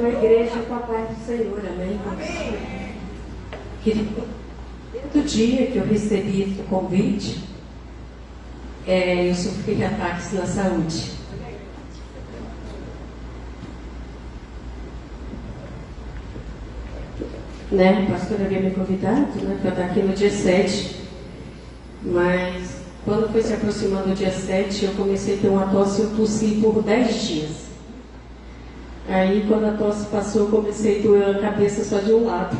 uma igreja com a paz do Senhor, amém? Querido, desde o dia que eu recebi o convite, eu sofri ataques na saúde. A pastora havia me convidado, para estar aqui no dia 7, mas quando foi se aproximando do dia 7, eu comecei a ter uma tosse e eu tossi por 10 dias. Aí, quando a tosse passou, eu comecei a doer a cabeça só de um lado.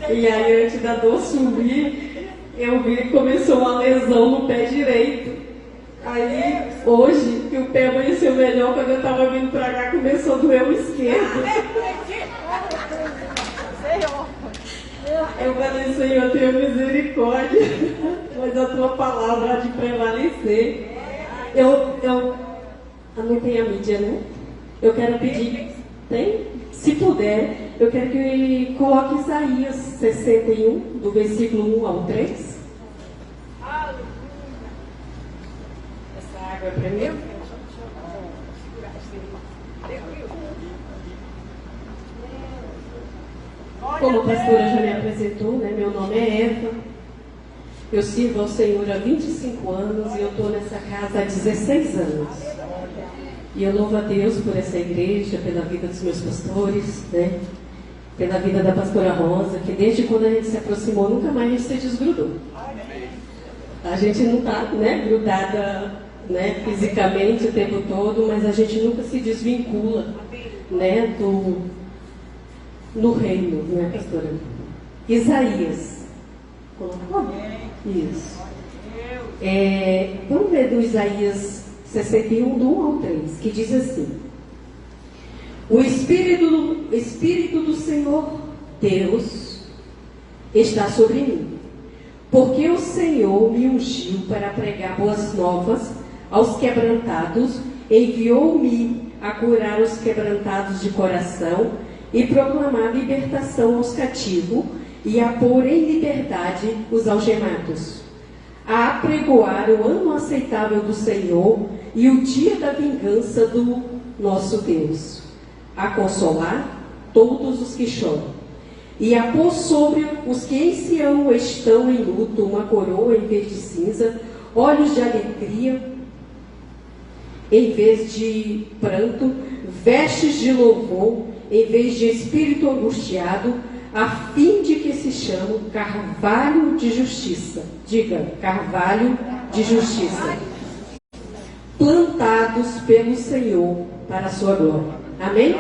E aí, antes da dor sumir, eu vi que começou uma lesão no pé direito. Aí, hoje, que o pé amanheceu melhor, quando eu estava vindo para cá, começou a doer o esquerdo. Eu falei, Senhor, tenha misericórdia, mas a tua palavra há de prevalecer. Anotei a mídia, né? Eu quero pedir, se puder, eu quero que coloque Isaías 61, do versículo 1 ao 3. Essa água é para mim? Como a pastora já me apresentou, meu nome é Eva. Eu sirvo ao Senhor há 25 anos e eu estou nessa casa há 16 anos. E eu louvo a Deus por essa igreja, pela vida dos meus pastores, pela vida da pastora Rosa, que desde quando a gente se aproximou, nunca mais a gente se desgrudou. A gente não está grudada fisicamente o tempo todo, mas a gente nunca se desvincula no reino, pastora? Isaías. Colocou? Isso. Vamos ver do Isaías 61, do 1 ao 3, que diz assim: o Espírito do Senhor Deus está sobre mim, porque o Senhor me ungiu para pregar boas novas aos quebrantados, enviou-me a curar os quebrantados de coração e proclamar libertação aos cativos e a pôr em liberdade os algemados, a apregoar o ano aceitável do Senhor e o dia da vingança do nosso Deus, a consolar todos os que choram, e a pôr sobre os que em Sião estão em luto uma coroa em vez de cinza, olhos de alegria em vez de pranto, vestes de louvor em vez de espírito angustiado, a fim de que se chame carvalho de justiça. Diga, carvalho de justiça. Plantados pelo Senhor para a sua glória. Amém?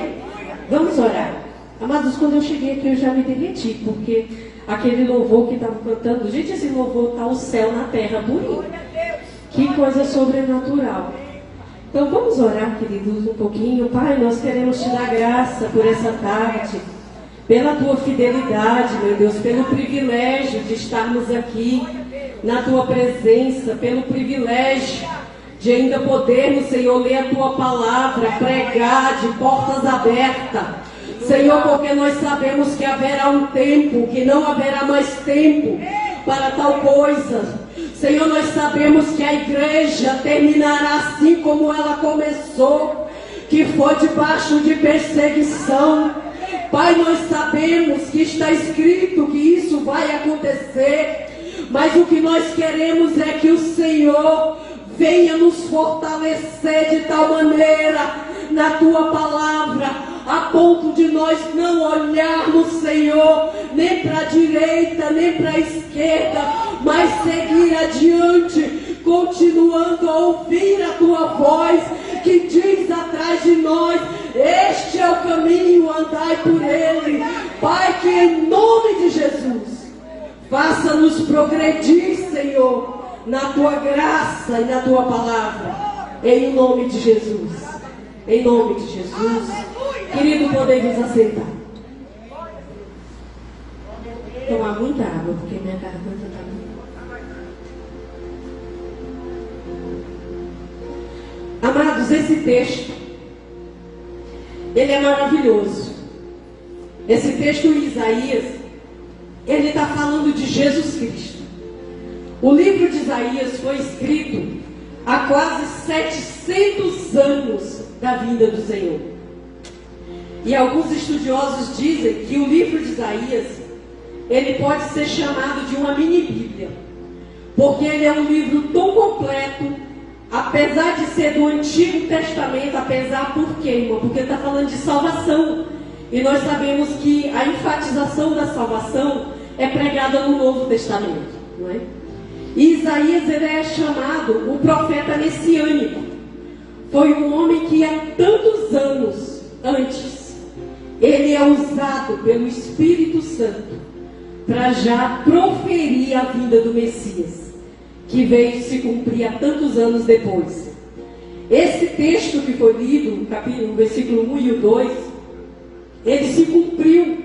Vamos orar. Amados, quando eu cheguei aqui eu já me derreti, porque aquele louvor que estava cantando, gente, esse louvor está o céu na terra bonito. Que coisa sobrenatural. Então vamos orar, queridos, um pouquinho. Pai, nós queremos te dar graça por essa tarde, pela tua fidelidade, meu Deus, pelo privilégio de estarmos aqui na tua presença, pelo privilégio de ainda podermos, Senhor, ler a tua palavra, pregar de portas abertas. Senhor, porque nós sabemos que haverá um tempo, que não haverá mais tempo para tal coisa. Senhor, nós sabemos que a igreja terminará assim como ela começou, que foi debaixo de perseguição. Pai, nós sabemos que está escrito que isso vai acontecer, mas o que nós queremos é que o Senhor venha nos fortalecer de tal maneira na tua palavra, a ponto de nós não olharmos, Senhor, nem para a direita, nem para a esquerda, mas seguir adiante, continuando a ouvir a tua voz, que diz atrás de nós: este é o caminho, andai por ele. Pai, que em nome de Jesus, faça-nos progredir, Senhor, na tua graça e na tua palavra, em nome de Jesus. Em nome de Jesus. Querido, podemos assentar. Tomar muita água, porque minha garganta está muito. Amados, esse texto, ele é maravilhoso. Esse texto em Isaías, ele está falando de Jesus Cristo. O livro de Isaías foi escrito há quase 700 anos da vinda do Senhor. E alguns estudiosos dizem que o livro de Isaías, ele pode ser chamado de uma mini Bíblia, porque ele é um livro tão completo, apesar de ser do Antigo Testamento, apesar por quê, irmão? Porque está falando de salvação, e nós sabemos que a enfatização da salvação é pregada no Novo Testamento, não é? E Isaías, ele é chamado o profeta messiânico. Foi um homem que há tantos anos antes, ele é usado pelo Espírito Santo para já proferir a vinda do Messias, que veio se cumprir há tantos anos depois. Esse texto que foi lido, o versículo 1 e o 2, ele se cumpriu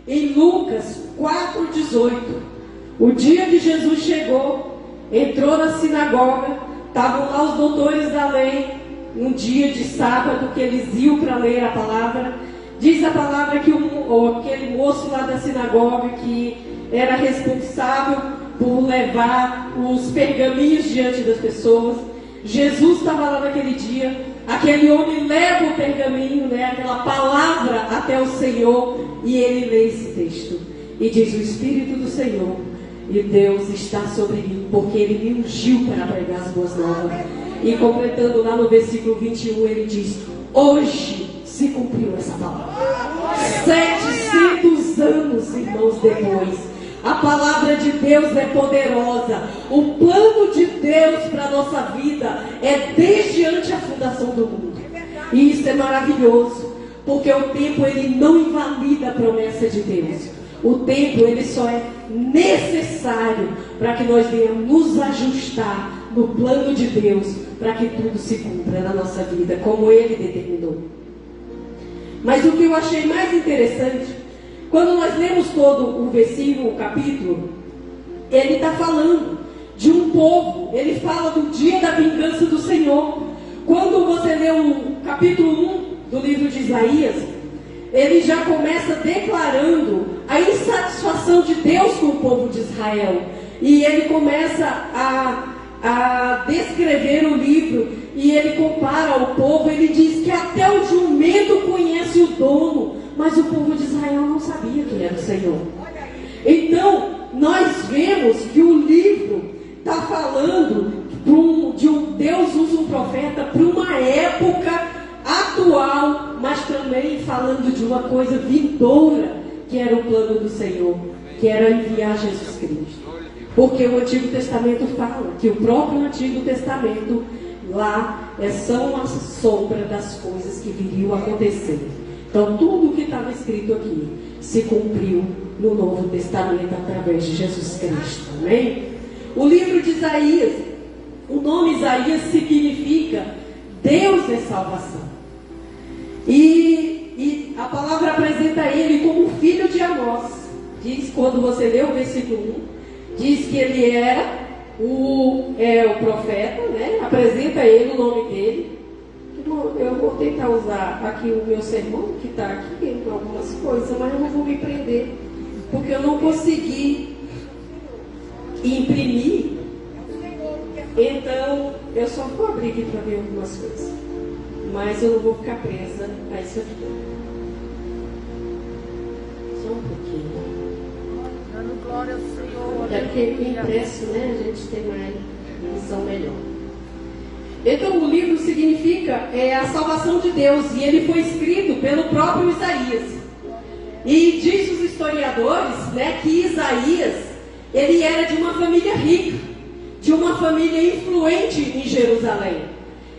em Lucas 4,18. O dia que Jesus chegou, entrou na sinagoga, estavam lá os doutores da lei, um dia de sábado que eles iam para ler a palavra. Diz a palavra que aquele moço lá da sinagoga, que era responsável por levar os pergaminhos diante das pessoas, Jesus estava lá naquele dia. Aquele homem leva o pergaminho, né, aquela palavra até o Senhor, e ele lê esse texto e diz: o Espírito do Senhor e Deus está sobre mim, porque ele me ungiu para pregar as boas novas. E completando lá no versículo 21, ele diz: hoje se cumpriu essa palavra. 700 anos, irmãos, depois, a palavra de Deus é poderosa. O plano de Deus para a nossa vida é desde antes a fundação do mundo. E isso é maravilhoso, porque o tempo, ele não invalida a promessa de Deus. O tempo, ele só é necessário para que nós venhamos nos ajustar no plano de Deus, para que tudo se cumpra na nossa vida, como Ele determinou. Mas o que eu achei mais interessante, quando nós lemos todo o versículo, o capítulo, ele está falando de um povo, ele fala do dia da vingança do Senhor. Quando você lê o capítulo 1 do livro de Isaías, ele já começa declarando a insatisfação de Deus com o povo de Israel. E ele começa a descrever o livro, e ele compara o povo. Ele diz que até o jumento conhece o dono, mas o povo de Israel não sabia quem era o Senhor. Então, nós vemos que o livro está falando Deus usa um profeta para uma época atual, mas também falando de uma coisa vindoura, que era o plano do Senhor, que era enviar Jesus Cristo. Porque o Antigo Testamento fala que o próprio Antigo Testamento lá são a sombra das coisas que viriam a acontecer. Então tudo o que estava escrito aqui se cumpriu no Novo Testamento através de Jesus Cristo. Amém? O livro de Isaías, o nome Isaías significa Deus é salvação. E a palavra apresenta ele como filho de Amós. Diz, quando você lê o versículo 1, diz que ele era o profeta, né? Apresenta ele, o nome dele. Eu vou tentar usar aqui o meu sermão, que está aqui em algumas coisas, mas eu não vou me prender, porque eu não consegui imprimir. Então, eu só vou abrir aqui para ver algumas coisas, mas eu não vou ficar presa a isso aqui. Só um pouquinho. Dando glória ao Senhor. É porque impresso, né? A gente tem uma visão melhor. Então, o livro significa a salvação de Deus, e ele foi escrito pelo próprio Isaías. E diz os historiadores, né, que Isaías, ele era de uma família rica, de uma família influente em Jerusalém.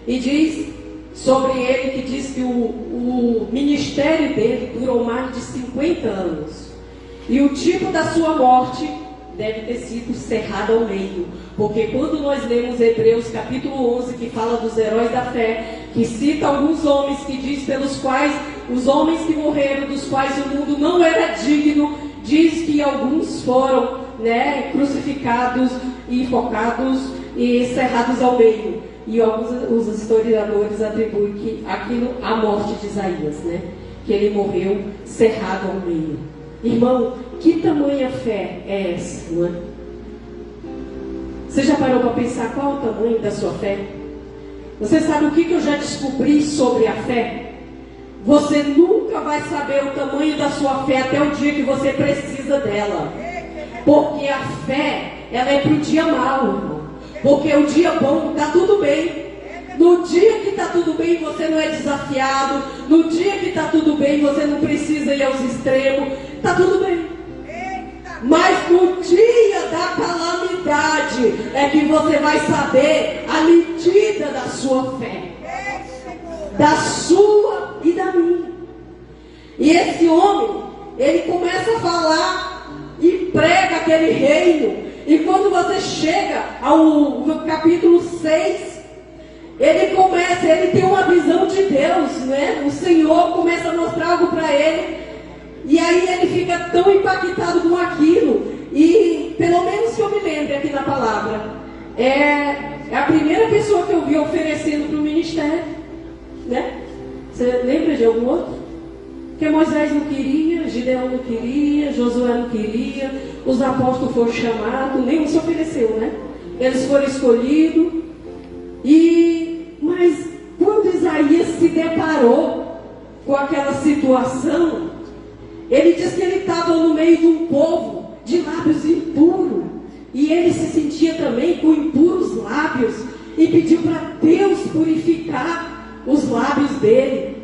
E diz sobre ele que diz que o ministério dele durou mais de 50 anos. E o tipo da sua morte deve ter sido cerrado ao meio. Porque quando nós lemos Hebreus capítulo 11, que fala dos heróis da fé, que cita alguns homens, que diz pelos quais, os homens que morreram, dos quais o mundo não era digno, diz que alguns foram, né, crucificados e enforcados e cerrados ao meio. E alguns os historiadores atribuem que aquilo à morte de Isaías, né? Que ele morreu cerrado ao meio. Irmão, que tamanha fé é essa, não é? Você já parou para pensar qual o tamanho da sua fé? Você sabe o que eu já descobri sobre a fé? Você nunca vai saber o tamanho da sua fé até o dia que você precisa dela. Porque a fé, ela é para o dia mau, irmão. Porque o dia bom está tudo bem. No dia que está tudo bem, você não é desafiado. No dia que está tudo bem, você não precisa ir aos extremos. Está tudo bem. Mas no dia da calamidade é que você vai saber a medida da sua fé. Da sua e da minha. E esse homem, ele começa a falar e prega aquele reino. E quando você chega ao capítulo 6, ele tem uma visão de Deus, né? O Senhor começa a mostrar algo para ele. E aí ele fica tão impactado com aquilo. E pelo menos que eu me lembre aqui na palavra, é a primeira pessoa que eu vi oferecendo para o ministério, né? Você lembra de algum outro? Porque Moisés não queria, Gideão não queria, Josué não queria, os apóstolos foram chamados, nenhum se ofereceu, né? Eles foram escolhidos. Mas quando Isaías se deparou com aquela situação, ele diz que ele estava no meio de um povo de lábios impuros. E ele se sentia também com impuros lábios. E pediu para Deus purificar os lábios dele.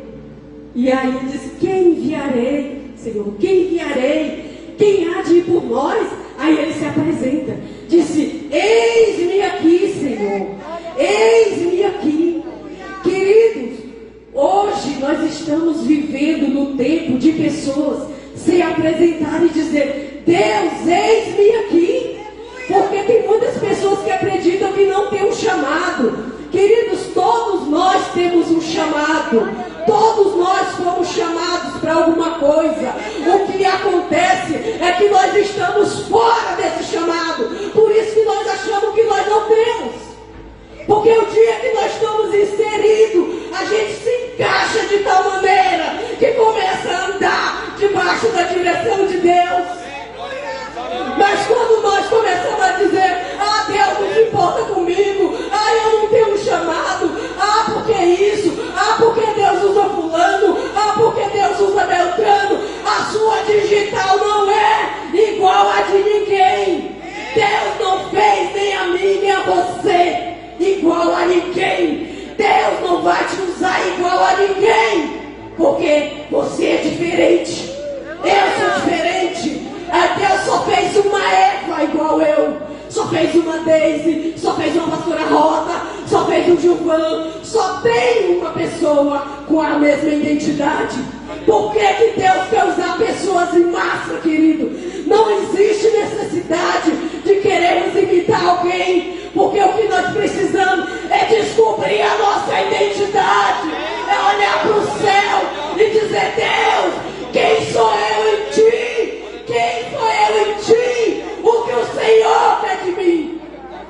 E aí ele diz: quem enviarei, Senhor? Quem enviarei? Quem há de ir por nós? Aí ele se apresenta. Disse: eis-me aqui, Senhor. Eis-me aqui. Queridos, hoje nós estamos vivendo no tempo de pessoas se apresentarem e dizer: Deus, eis-me aqui. Porque tem muitas pessoas que acreditam que não tem um chamado. Queridos, todos nós temos um chamado. Todos nós fomos chamados para alguma coisa. O que acontece é que nós estamos fora desse chamado. Por isso que nós achamos que nós não temos. Porque o dia que nós estamos inseridos, a gente se encaixa de tal maneira que começa a andar debaixo da direção de Deus. Mas quando nós começamos a dizer: ah, Deus não se importa comigo, ah, eu não tenho um chamado, ah, porque isso, ah, porque Deus usa fulano, ah, porque Deus usa Beltrano, a sua digital não é igual a de ninguém. Deus não fez nem a mim nem a você igual a ninguém. Deus não vai te usar igual a ninguém, porque você é diferente. Eu sou diferente. Deus só fez uma Eva igual eu. Só fez uma Daisy. Só fez uma pastora Rosa. Só fez um Gilvan. Só tem uma pessoa com a mesma identidade. Por que Deus quer usar pessoas em massa, querido? Não existe necessidade de querermos imitar alguém. Porque o que nós precisamos é descobrir a nossa identidade. É olhar para o céu e dizer: Deus, quem sou eu em ti? Quem sou eu em ti? O que o Senhor quer de mim?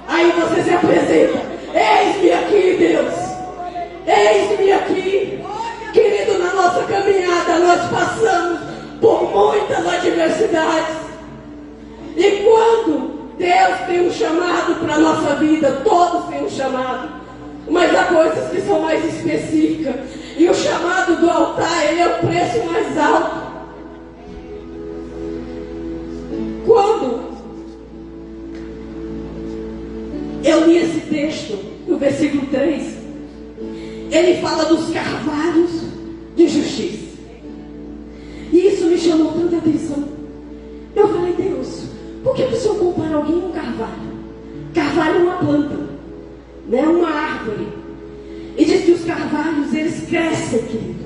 Aí você se apresenta: eis-me aqui, Deus. Eis-me aqui. Querido, na nossa caminhada nós passamos por muitas adversidades. E quando Deus tem um chamado para a nossa vida, todos têm um chamado, mas há coisas que são mais específicas. E o chamado do altar, ele é o preço mais alto. Quando eu li esse texto, no versículo 3, ele fala dos carvalhos de justiça. E isso me chamou tanta atenção. Eu falei: Deus, por que o Senhor compara alguém a um carvalho? Carvalho é uma planta, né? Uma árvore. E diz que os carvalhos, eles crescem, querido.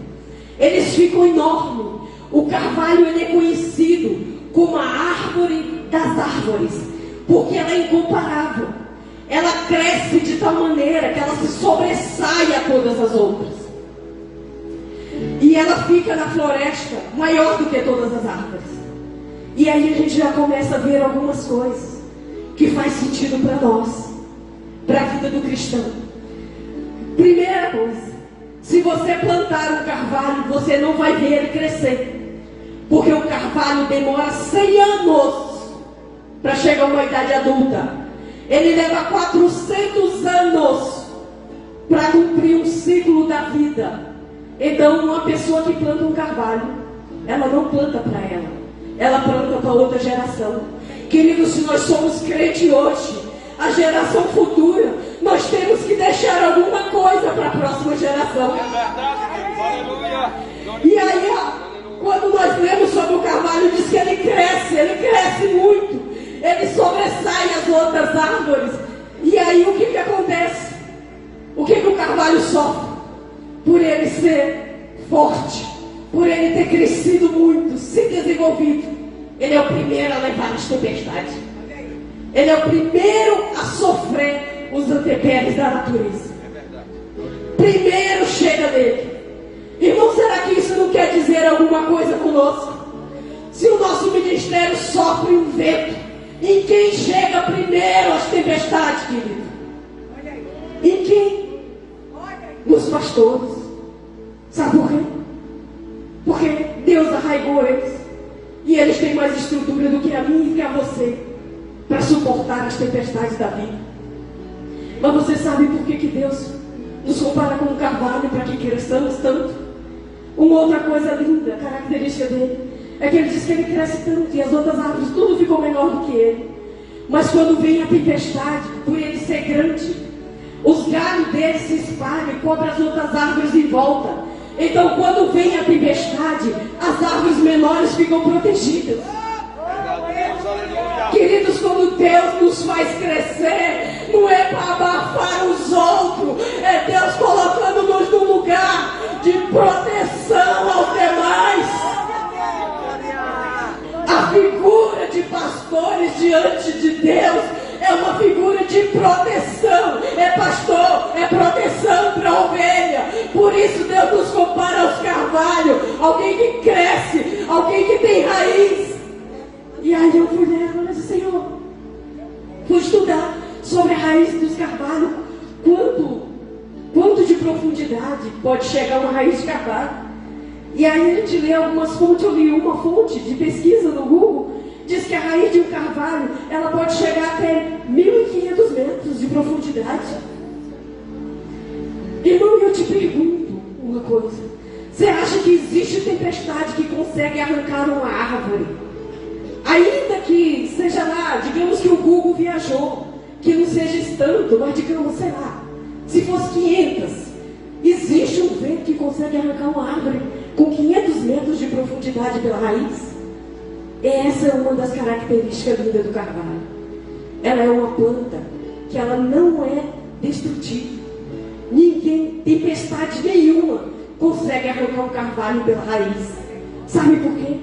Eles ficam enormes. O carvalho, ele é conhecido como a árvore das árvores, porque ela é incomparável. Ela cresce de tal maneira que ela se sobressai a todas as outras. E ela fica na floresta maior do que todas as árvores. E aí a gente já começa a ver algumas coisas que faz sentido para nós, para a vida do cristão. Primeira coisa: se você plantar um carvalho, você não vai ver ele crescer. Porque o carvalho demora 100 anos para chegar a uma idade adulta. Ele leva 400 anos para cumprir um ciclo da vida. Então, uma pessoa que planta um carvalho, ela não planta para ela planta para outra geração. Queridos, se nós somos crentes hoje, a geração futura, nós temos que deixar alguma coisa para a próxima geração. É verdade, aleluia. E aí, quando nós lemos sobre o carvalho, diz que ele cresce muito, ele sobressai as outras árvores. E aí o que acontece? O que o carvalho sofre? Por ele ser forte, por ele ter crescido muito, se desenvolvido, ele é o primeiro a levar as tempestades. Ele é o primeiro a sofrer os intempéries da natureza. Primeiro chega dele. Irmão, será que isso não quer dizer alguma coisa conosco? Se o nosso ministério sofre um vento, em quem chega primeiro as tempestades, querido? Em quem? Nos pastores. Sabe por quê? Porque Deus arraigou eles. E eles têm mais estrutura do que a mim e que a você, para suportar as tempestades da vida. Mas você sabe por que Deus nos compara com um carvalho para que cresçamos tanto? Uma outra coisa linda, característica dele, é que ele diz que ele cresce tanto e as outras árvores tudo ficou menor do que ele. Mas quando vem a tempestade, por ele ser grande, os galhos dele se espalham e cobrem as outras árvores em volta. Então, quando vem a tempestade, as árvores menores ficam protegidas. Queridos, quando Deus nos faz crescer, não é para abafar os outros, é Deus colocando-nos num lugar de proteção aos demais. A figura de pastores diante de Deus é uma figura de proteção. É pastor, é proteção para a ovelha. Por isso Deus nos compara aos carvalhos, alguém que cresce, alguém que tem raiz. E aí eu fui ler, eu disse, Senhor, fui estudar sobre a raiz dos carvalhos. Quanto de profundidade pode chegar uma raiz de carvalho? E aí a gente lê algumas fontes, eu li uma fonte de pesquisa no Google, diz que a raiz de um carvalho, ela pode chegar até 1.500 metros de profundidade. Irmão, eu te pergunto uma coisa. Você acha que existe tempestade que consegue arrancar uma árvore? Ainda que seja lá, digamos que o Google viajou, que não seja tanto, mas digamos, sei lá, se fosse 500, existe um vento que consegue arrancar uma árvore com 500 metros de profundidade pela raiz? Essa é uma das características lindas do carvalho. Ela é uma planta que ela não é destrutível. Ninguém, tempestade nenhuma, consegue arrancar um carvalho pela raiz. Sabe por quê?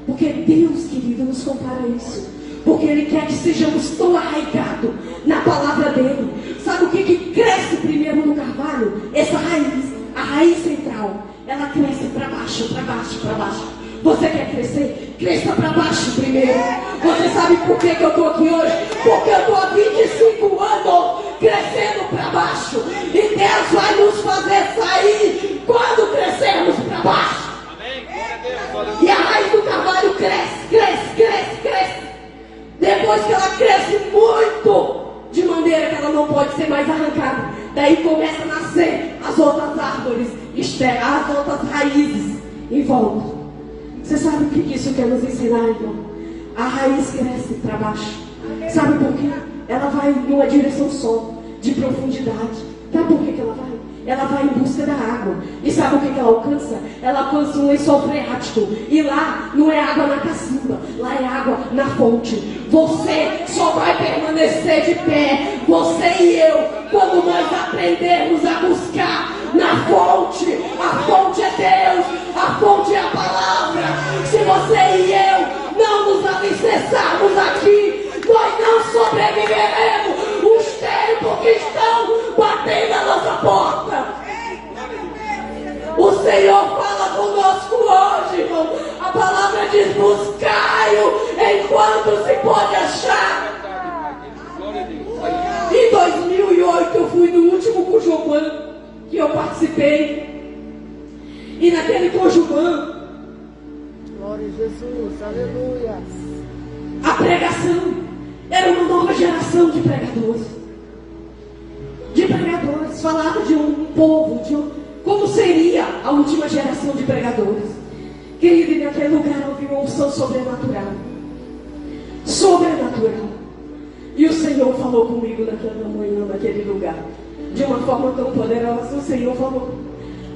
Porque Deus, querido, nos compara isso. Porque Ele quer que sejamos tão arraigados na palavra dEle. Sabe o que cresce primeiro no carvalho? Essa raiz, a raiz central. Ela cresce para baixo, para baixo, para baixo. Você quer crescer? Cresça para baixo primeiro. Você sabe por que eu estou aqui hoje? Porque eu estou há 25 anos crescendo para baixo. E Deus vai nos fazer sair quando crescermos para baixo. E a raiz do carvalho cresce. Depois que ela cresce muito, de maneira que ela não pode ser mais arrancada, daí começa a nascer as outras árvores, as outras raízes em volta. Você sabe o que isso quer nos ensinar, irmão? A raiz cresce para baixo. Sabe por quê? Ela vai em uma direção só, de profundidade. Sabe por que ela vai? Ela vai em busca da água. E sabe o que ela alcança? Ela alcança um lençol freático. E lá não é água na cacimba, lá é água na fonte. Você só vai permanecer de pé, você e eu, quando nós aprendermos a buscar na fonte. A fonte é Deus, a fonte é a palavra. Se você e eu não nos alicerçarmos aqui, nós não sobreviveremos os tempos que estão batendo na nossa porta. O Senhor fala conosco hoje, irmão. A palavra diz: buscai-o enquanto se pode achar. Em 2008 eu fui no último Cujubã que eu participei. E naquele Cujubã, glória a Jesus, aleluia. A pregação era uma nova geração de pregadores. Falava de um povo, como seria a última geração de pregadores. Querido, e naquele lugar houve uma unção sobrenatural. Sobrenatural. E o Senhor falou comigo naquela manhã, naquele lugar, de uma forma tão poderosa. O Senhor falou: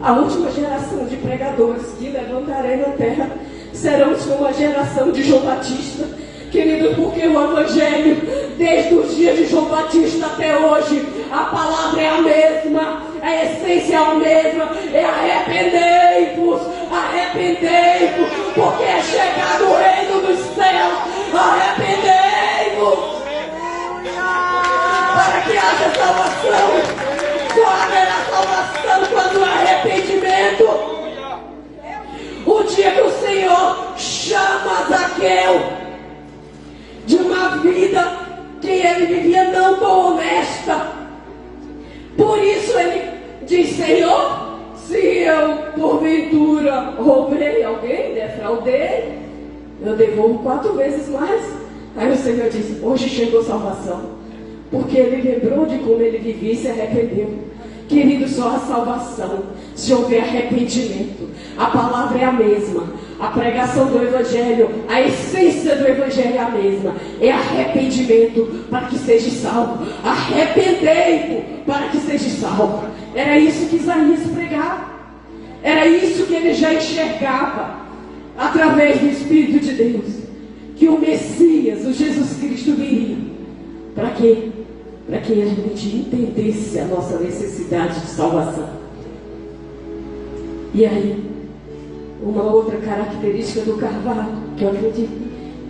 a última geração de pregadores que levantarei na terra serão como a geração de João Batista. Querido, porque o Evangelho, desde os dias de João Batista até hoje, a palavra é a mesma, a essência é a mesma, é arrependei-vos, arrependei-vos, porque é chegado o reino dos céus, arrependei-vos, para que haja salvação. Só haverá salvação quando há arrependimento. O dia que o Senhor chama Zaqueu de uma vida que ele vivia não tão honesta. Por isso ele diz: Senhor, se eu porventura roubei alguém, defraudei, eu devolvo 4 vezes mais. Aí o Senhor diz: hoje chegou salvação, porque ele lembrou de como ele vivia e se arrependeu. Querido, só a salvação se houver arrependimento. A palavra é a mesma, a pregação do Evangelho, a essência do Evangelho é a mesma, é arrependimento para que seja salvo. Arrependei-vos para que seja salvo. Era isso que Isaías pregava, era isso que ele já enxergava através do Espírito de Deus, que o Messias, o Jesus Cristo, viria. Para quê? Para que a gente entendesse a nossa necessidade de salvação. E aí, uma outra característica do carvalho, que eu acredito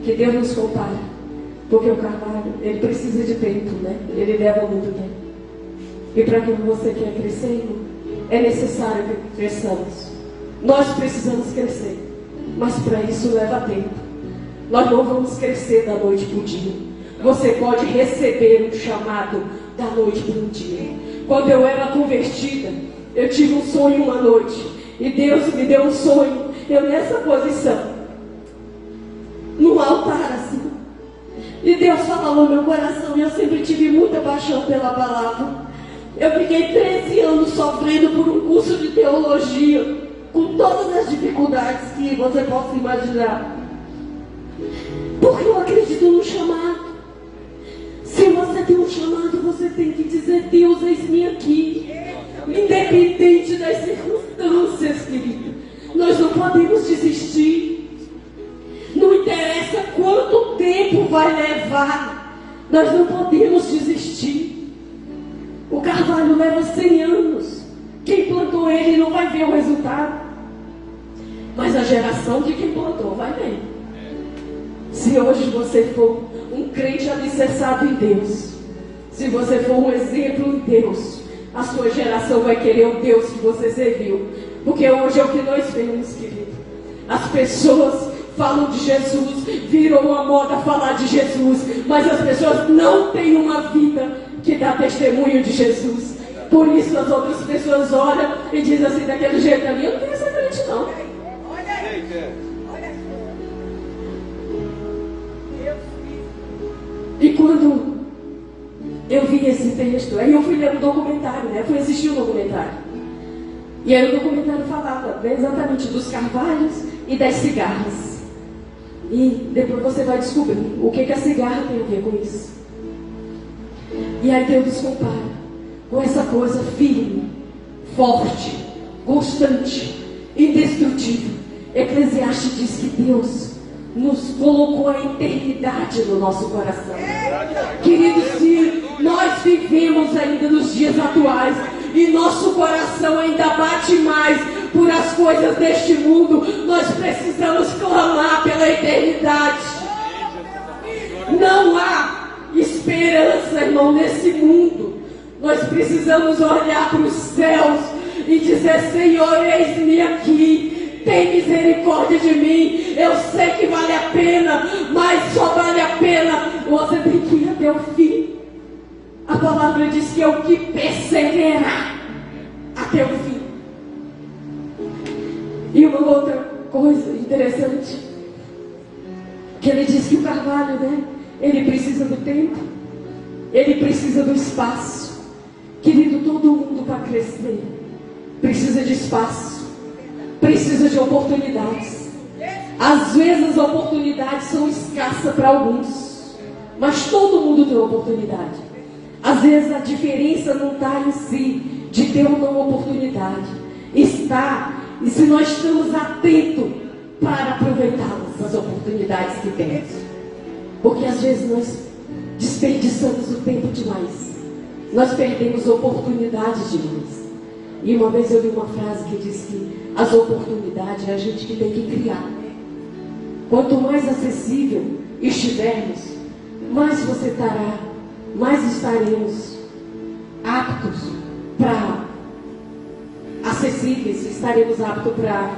que Deus nos compara, porque o carvalho, ele precisa de tempo, né? Ele leva muito tempo. E para que você quer crescer, é necessário que cresçamos. Nós precisamos crescer, mas para isso leva tempo. Nós não vamos crescer da noite para o dia. Você pode receber um chamado da noite para o dia. Quando eu era convertida, eu tive um sonho uma noite, e Deus me deu um sonho, eu nessa posição, num altar assim, e Deus falou no meu coração, e eu sempre tive muita paixão pela palavra. Eu fiquei 13 anos sofrendo por um curso de teologia, com todas as dificuldades que você possa imaginar, porque eu acredito no chamado. Se você tem um chamado, você tem que dizer: Deus, eis-me aqui. Independente das circunstâncias, querido. Nós não podemos desistir. Não interessa quanto tempo vai levar. Nós não podemos desistir. O carvalho leva 100 anos. Quem plantou ele não vai ver o resultado. Mas a geração de quem plantou vai ver. Se hoje você for um crente alicerçado em Deus, se você for um exemplo em Deus, a sua geração vai querer o Deus que você serviu. Porque hoje é o que nós vemos, querido. As pessoas falam de Jesus, virou uma moda falar de Jesus, mas as pessoas não têm uma vida que dá testemunho de Jesus. Por isso as outras pessoas olham e dizem assim, daquele jeito ali: eu não tenho essa crente não. Olha aí. E quando eu vi esse texto, aí eu fui ler um documentário, né? Eu fui assistir um documentário. E aí o documentário falava exatamente dos carvalhos e das cigarras. E depois você vai descobrir o que a cigarra tem a ver com isso. E aí Deus nos compara com essa coisa firme, forte, constante, indestrutível. Eclesiastes diz que Deus nos colocou a eternidade no nosso coração. Queridos, se nós vivemos ainda nos dias atuais e nosso coração ainda bate mais por as coisas deste mundo, nós precisamos clamar pela eternidade. Não há esperança, irmão, nesse mundo. Nós precisamos olhar para os céus e dizer: Senhor, eis-me aqui. Tem misericórdia de mim. Eu sei que vale a pena, mas só vale a pena você tem que ir até o fim. A palavra diz que é o que perseverar até o fim. E uma outra coisa interessante, que ele diz que o carvalho, né, ele precisa do tempo, ele precisa do espaço. Querido, todo mundo para crescer precisa de espaço. precisa de oportunidades. Às vezes as oportunidades são escassas para alguns, mas todo mundo tem oportunidade. Às vezes a diferença não está em si de ter ou não oportunidade, está e se nós estamos atentos para aproveitá-las, as oportunidades que temos. Porque às vezes nós desperdiçamos o tempo demais, nós perdemos oportunidades demais. E uma vez eu li uma frase que diz que as oportunidades é a gente que tem que criar. Quanto mais acessível estivermos, mais você estará, mais estaremos aptos para acessíveis, estaremos aptos para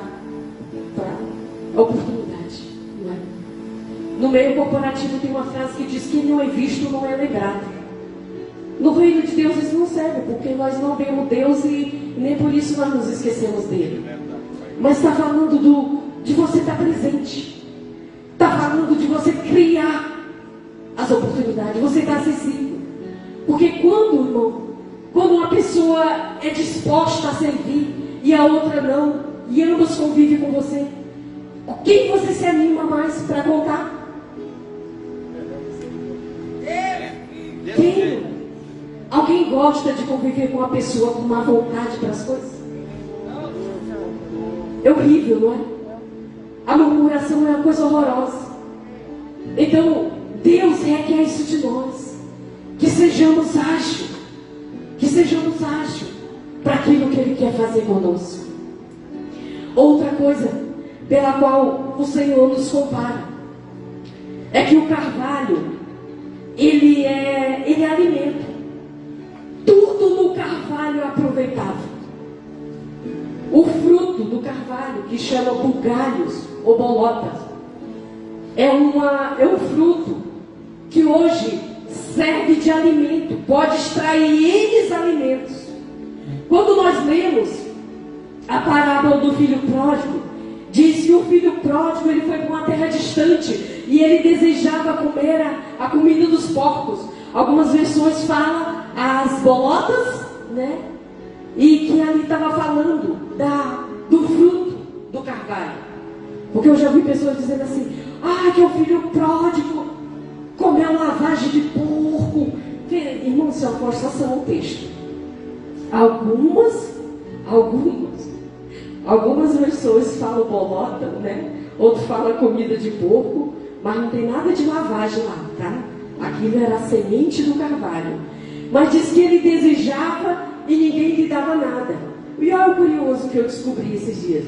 oportunidade. Não é? No meio corporativo tem uma frase que diz que não é visto, não é lembrado. No reino de Deus isso não serve, porque nós não vemos Deus e nem por isso nós nos esquecemos dele. Mas está falando de você estar presente. Está falando de você criar as oportunidades, você está acessível. Porque quando uma pessoa é disposta a servir e a outra não, e ambos convivem com você, quem você se anima mais para contar? Quem? Alguém gosta de conviver com uma pessoa com má vontade para as coisas? É horrível, não é? A murmuração é uma coisa horrorosa. Então, Deus requer isso de nós. Que sejamos ágeis. Que sejamos ágeis para aquilo que Ele quer fazer conosco. Outra coisa pela qual o Senhor nos compara é que o carvalho, ele é alimento. Tudo no carvalho é aproveitável. O fruto do carvalho, que chama bugalhos ou bolotas, é um fruto que hoje serve de alimento, pode extrair N alimentos. Quando nós lemos a parábola do filho pródigo, diz que o filho pródigo ele foi para uma terra distante e ele desejava comer a comida dos porcos. Algumas versões falam as bolotas, né? E que ali estava falando do fruto do carvalho. Porque eu já vi pessoas dizendo assim: que o filho pródigo comeu lavagem de porco. Irmão, isso é uma forçação ao texto. Algumas versões falam bolota, né? Outro fala comida de porco, mas não tem nada de lavagem lá, tá? Aquilo era a semente do carvalho. Mas diz que ele desejava e ninguém lhe dava nada. E olha o curioso que eu descobri esses dias.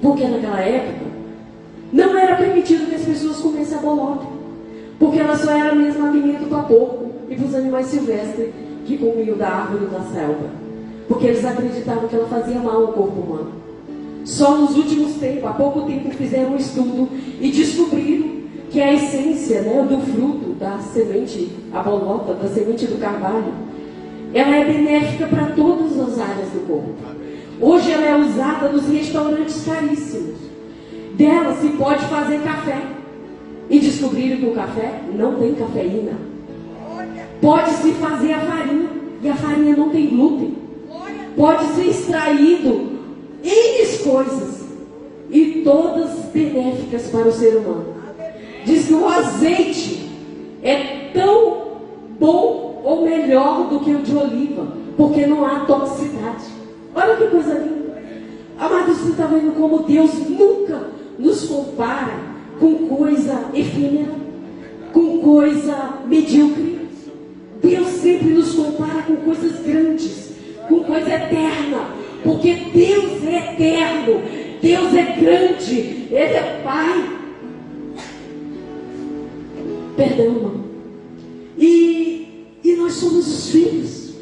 Porque naquela época não era permitido que as pessoas comessem a bolota. Porque ela só era mesmo alimento para porco e para os animais silvestres que comiam da árvore da selva. Porque eles acreditavam que ela fazia mal ao corpo humano. Só nos últimos tempos, há pouco tempo, fizeram um estudo e descobriram que a essência, né, do fruto da semente, a bolota, da semente do carvalho, ela é benéfica para todas as áreas do corpo. Hoje ela é usada nos restaurantes caríssimos. Dela se pode fazer café. E descobriram que o café não tem cafeína. Pode-se fazer a farinha, e a farinha não tem glúten. Pode ser extraído N coisas, e todas benéficas para o ser humano. Diz que o azeite é tão bom ou melhor do que o de oliva, porque não há toxicidade. Olha que coisa linda. Amado, você está vendo como Deus nunca nos compara com coisa efêmera, com coisa medíocre. Deus sempre nos compara com coisas grandes, com coisa eterna, porque Deus é eterno, Deus é grande, Ele é Pai. Perdão, irmão. E nós somos os filhos.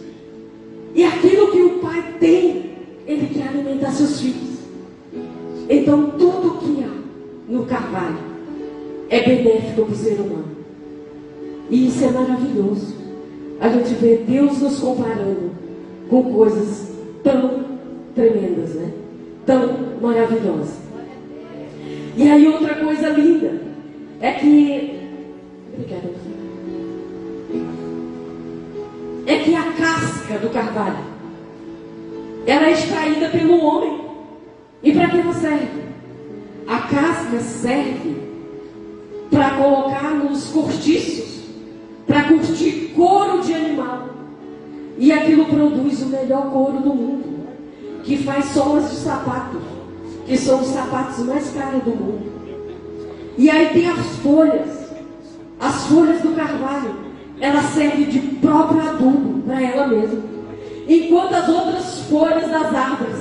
E aquilo que o Pai tem, Ele quer alimentar seus filhos. Então tudo que há no carvalho é benéfico para o ser humano. E isso é maravilhoso. A gente vê Deus nos comparando com coisas tão tremendas, né? Tão maravilhosas. E aí outra coisa linda é que... Obrigada. É que a casca do carvalho, ela é extraída pelo homem. E para para que ela serve? A casca serve para colocar nos cortiços, para curtir couro de animal. E aquilo produz o melhor couro do mundo, que faz solas de sapato, que são os sapatos mais caros do mundo. E aí tem as folhas do carvalho, ela serve de próprio adubo para ela mesma. Enquanto as outras folhas das árvores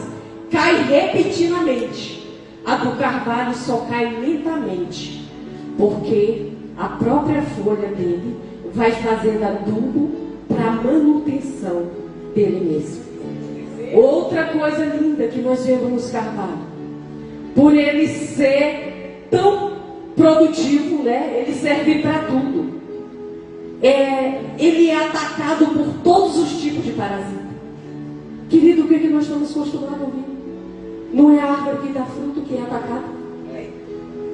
caem repetidamente, a do carvalho só cai lentamente, porque a própria folha dele vai fazendo adubo para a manutenção dele mesmo. Outra coisa linda que nós vemos nos carvalhos, por ele ser tão produtivo, né? Ele serve para tudo. Ele é atacado por todos os tipos de parasita. Querido, o que nós estamos acostumados a ouvir? Não é a árvore que dá fruto que é atacada?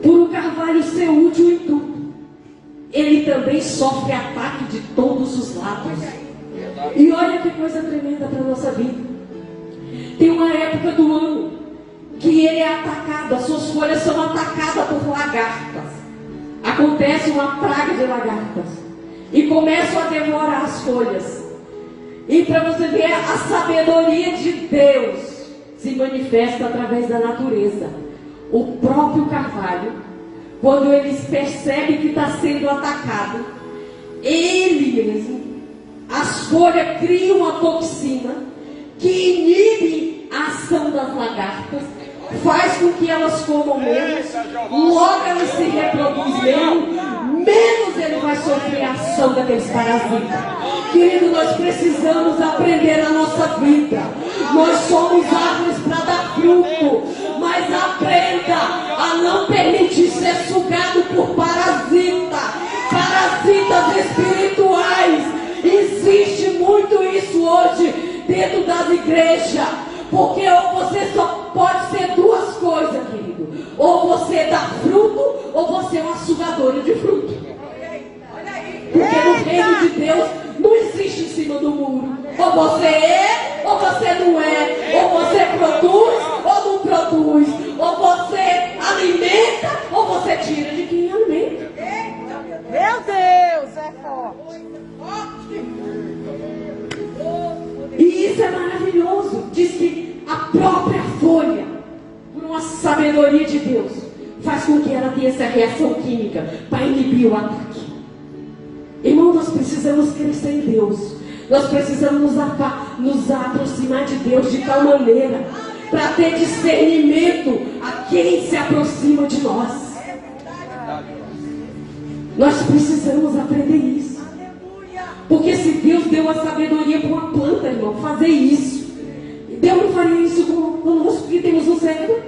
Por o carvalho ser útil em tudo, ele também sofre ataque de todos os lados. E olha que coisa tremenda para a nossa vida. Tem uma época do ano que ele é atacado, as suas folhas são atacadas por lagartas. Acontece uma praga de lagartas e começam a devorar as folhas. E para você ver, a sabedoria de Deus se manifesta através da natureza. O próprio carvalho, quando ele percebe que está sendo atacado, ele mesmo, as folhas criam uma toxina que inibe a ação das lagartas, faz com que elas comam menos, logo elas se reproduzem menos ele vai sofrer a ação daqueles parasitas. Querido, nós precisamos aprender a nossa vida. Nós somos árvores para dar fruto, mas aprenda a não permitir ser sugado por parasitas espirituais. Existe muito isso hoje dentro das igrejas, porque ou você só pode ser duas coisas, querido: ou você dá fruto, ou você é uma sugadora de fruto. Porque no reino de Deus não existe em cima do muro. Ou você é, ou você não é. Ou você produz, ou não produz. Ou você alimenta, ou você tira de quem alimenta. Meu Deus, é forte. E isso é maravilhoso. Diz que a própria folha, por uma sabedoria de Deus, faz com que ela tenha essa reação química para inibir o ataque. Irmão, nós precisamos crescer em Deus. Nós precisamos nos aproximar de Deus de tal maneira para ter discernimento a quem se aproxima de nós. Nós precisamos aprender isso. Porque se Deus deu a sabedoria para uma planta, irmão, fazer isso, Deus não faria isso conosco, porque temos um cérebro,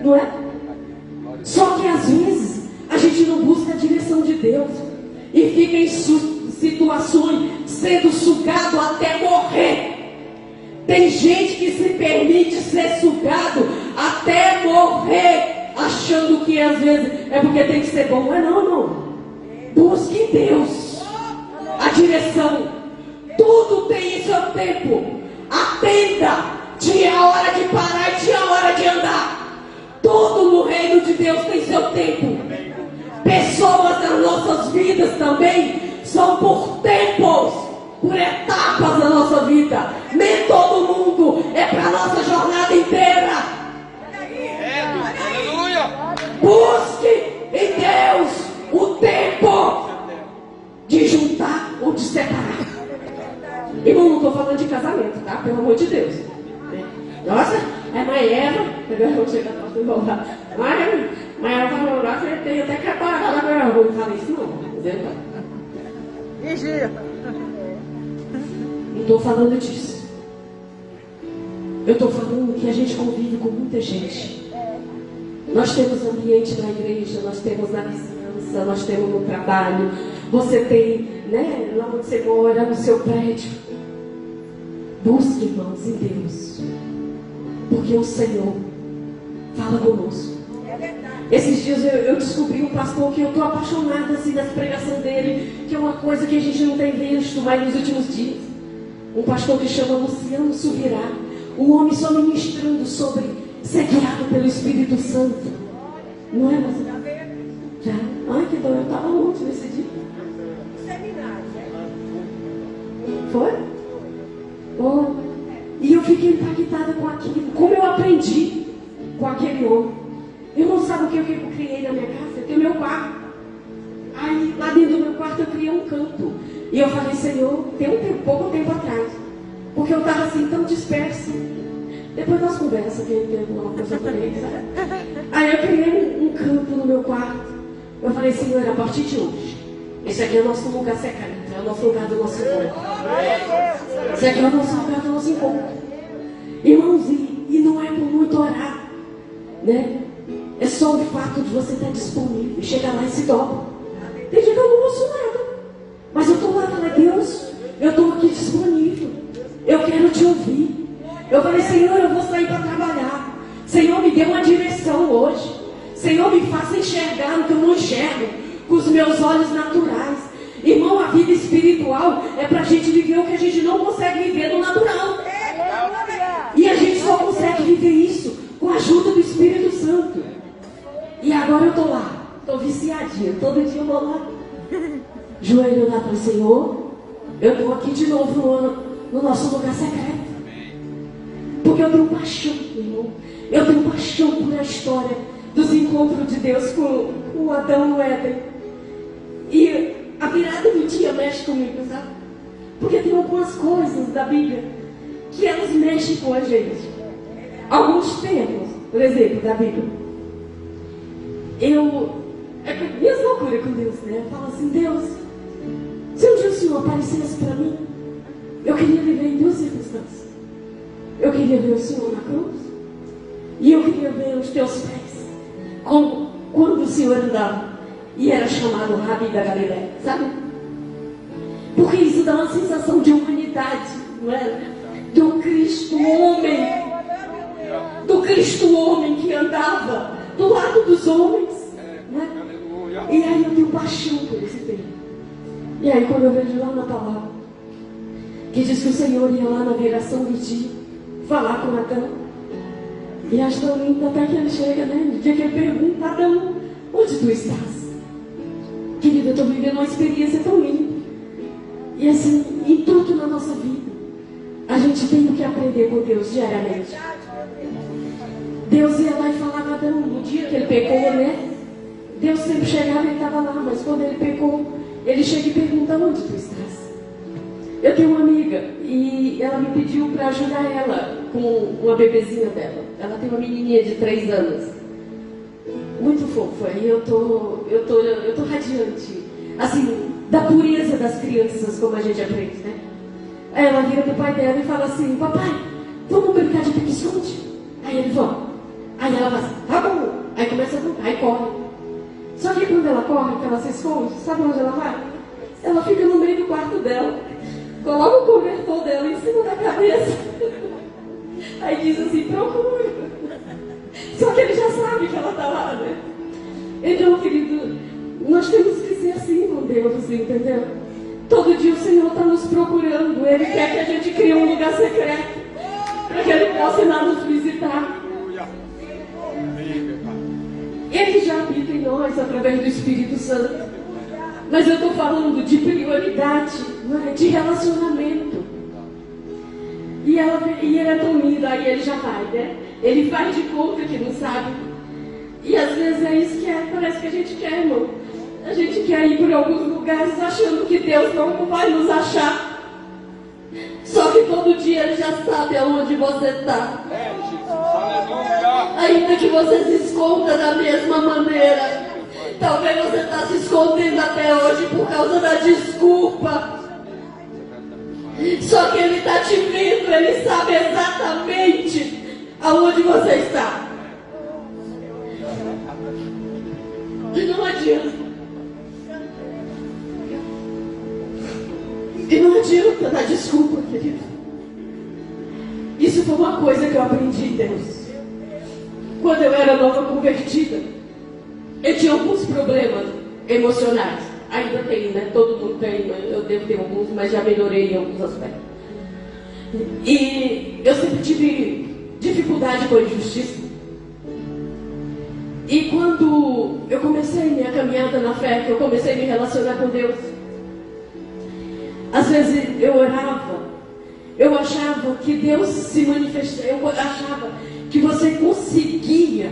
não é? Só que às vezes a gente não busca a direção de Deus e fica em situações sendo sugado até morrer. Tem gente que se permite ser sugado até morrer, achando que às vezes é porque tem que ser bom. Mas não. Busque em Deus a direção. Tudo tem seu tempo. Atenda. Tinha hora de parar e tinha hora de andar. Tudo no reino de Deus tem seu tempo. Pessoas nas nossas vidas também são por tempos, por etapas da nossa vida. Nem todo mundo é para a nossa jornada inteira. Aleluia! Busque em Deus o tempo de juntar ou de separar. Irmão, não estou falando de casamento, tá? Pelo amor de Deus. Nossa, é mãe Eva. Eu vou chegar para você voltar. Mas ela falou lá que tem até que parar na minha rua. Eu falei isso não. Vigia. Não estou falando disso. Eu estou falando que a gente convive com muita gente. Nós temos ambiente na igreja, nós temos na vizinhança, nós temos no trabalho. Você tem, né, lá onde você mora, no seu prédio. Busque, irmãos, em Deus. Porque o Senhor fala conosco. Esses dias eu descobri um pastor que eu estou apaixonada assim das pregações dele, que é uma coisa que a gente não tem visto mais nos últimos dias. Um pastor que chama Luciano Subirá, um homem só ministrando sobre ser guiado pelo Espírito Santo. Não é, mas já? Ai, que dor, eu estava longe nesse dia. Seminário, né? Foi? Oh. E eu fiquei impactada com aquilo. Como eu aprendi com aquele homem. Eu não sabe o que eu criei na minha casa. Eu tenho meu quarto. Aí, lá dentro do meu quarto, eu criei um canto. E eu falei, Senhor, tem pouco tempo atrás. Porque eu estava assim, tão dispersa. Depois nós conversamos, que tem alguma coisa para ele, sabe? Aí eu criei um canto no meu quarto. Eu falei, Senhor, a partir de hoje, esse aqui é o nosso lugar secreto. É o nosso lugar do nosso encontro. Esse aqui é o nosso lugar do nosso encontro. Irmãos, e não é por muito orar, né? É só o fato de você estar disponível. Chega lá e se dobra. Tem dia que eu não ouço nada. Mas eu estou lá, falei, Deus, eu estou aqui disponível. Eu quero te ouvir. Eu falei, Senhor, eu vou sair para trabalhar. Senhor, me dê uma direção hoje. Senhor, me faça enxergar o que eu não enxergo com os meus olhos naturais. Irmão, a vida espiritual é para a gente viver o que a gente não consegue viver no natural. E a gente só consegue viver isso com a ajuda do Espírito Santo. E agora eu estou lá, estou viciadinha. Todo dia eu vou lá, joelho lá para o Senhor. Eu estou aqui de novo no nosso lugar secreto. Porque eu tenho paixão, irmão. Eu tenho paixão por a história dos encontros de Deus com o Adão no Éden. E a virada do dia mexe comigo, sabe? Porque tem algumas coisas da Bíblia que elas mexem com a gente. Alguns termos, por exemplo, da Bíblia. É minhas loucuras com Deus, né? Eu falo assim, Deus, se um dia o Senhor aparecesse para mim, eu queria viver em duas circunstâncias. Eu queria ver o Senhor na cruz e eu queria ver os teus pés quando o Senhor andava e era chamado Rabi da Galileia, sabe? Porque isso dá uma sensação de humanidade, não é? Do Cristo homem, do Cristo homem que andava do lado dos homens, né? E aí eu tenho paixão por esse tema. E aí quando eu vejo lá na palavra que diz que o Senhor ia lá na viração do dia falar com Adão, e acho tão lindo até que ele chega, né? No dia que ele pergunta, Adão, onde tu estás? Querida, eu estou vivendo uma experiência tão linda. E assim, em tudo na nossa vida, a gente tem que aprender com Deus diariamente. Deus ia lá e falava a Adão, no dia que ele pecou, né? Deus sempre chegava e ele estava lá, mas quando ele pecou, ele chega e pergunta, onde tu estás? Eu tenho uma amiga e ela me pediu para ajudar ela com uma bebezinha dela. Ela tem uma menininha de 3 anos. Muito fofa. E eu tô radiante. Assim, da pureza das crianças, como a gente aprende, né? Aí ela vira pro pai dela e fala assim, papai, vamos brincar de pique-esconde? Aí ele, vamos. Aí ela fala assim, tá bom. Aí começa a brincar e corre. Só que quando ela corre, que ela se esconde, sabe onde ela vai? Ela fica no meio do quarto dela. Coloca o cobertor dela em cima da cabeça. Aí diz assim, procura. Só que ele já sabe que ela está lá, né? Então, querido, nós temos que ser assim com Deus, entendeu? Todo dia o Senhor está nos procurando. Ele quer que a gente crie um lugar secreto para que Ele possa ir lá nos visitar. Ele já habita em nós através do Espírito Santo. Mas eu estou falando de prioridade, não é? De relacionamento. E ele é tão lindo, aí ele já vai, né? Ele faz de conta que não sabe. E às vezes é isso que parece que a gente quer, irmão. A gente quer ir por alguns lugares achando que Deus não vai nos achar. Só que todo dia Ele já sabe aonde você está. Ainda que você se esconda da mesma maneira. Talvez você está se escondendo até hoje por causa da desculpa. Só que Ele está te vendo, Ele sabe exatamente aonde você está. E não adianta. E não adianta dar desculpa, querido. Isso foi uma coisa que eu aprendi em Deus. Quando eu era nova convertida, eu tinha alguns problemas emocionais. Ainda tenho, né? Todo mundo tem, eu devo ter alguns, mas já melhorei em alguns aspectos. E eu sempre tive dificuldade com a injustiça. E quando eu comecei minha caminhada na fé, que eu comecei a me relacionar com Deus, às vezes eu orava, eu achava que Deus se manifestava, eu achava que você conseguia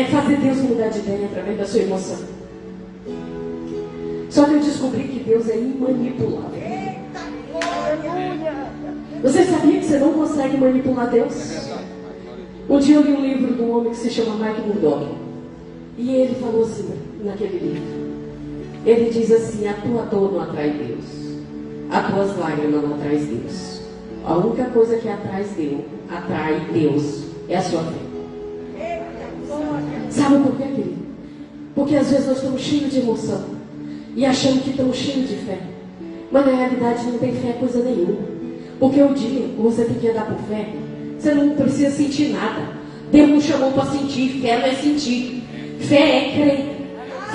fazer Deus mudar de ideia através da sua emoção. Só que eu descobri que Deus é imanipulável. Você sabia que você não consegue manipular Deus? Um dia eu li um livro de um homem que se chama Mike Murdock. E ele falou assim naquele livro. Ele diz assim: a tua dor não atrai Deus. As tuas lágrimas não atrai Deus. A única coisa que atrai Deus é a sua fé. Sabe por quê, querido? Porque às vezes nós estamos cheios de emoção e achamos que estamos cheios de fé. Mas na realidade não tem fé coisa nenhuma. Porque o dia que você tem que andar por fé, você não precisa sentir nada. Deus nos chamou para sentir. Fé não é sentir. Fé é crer.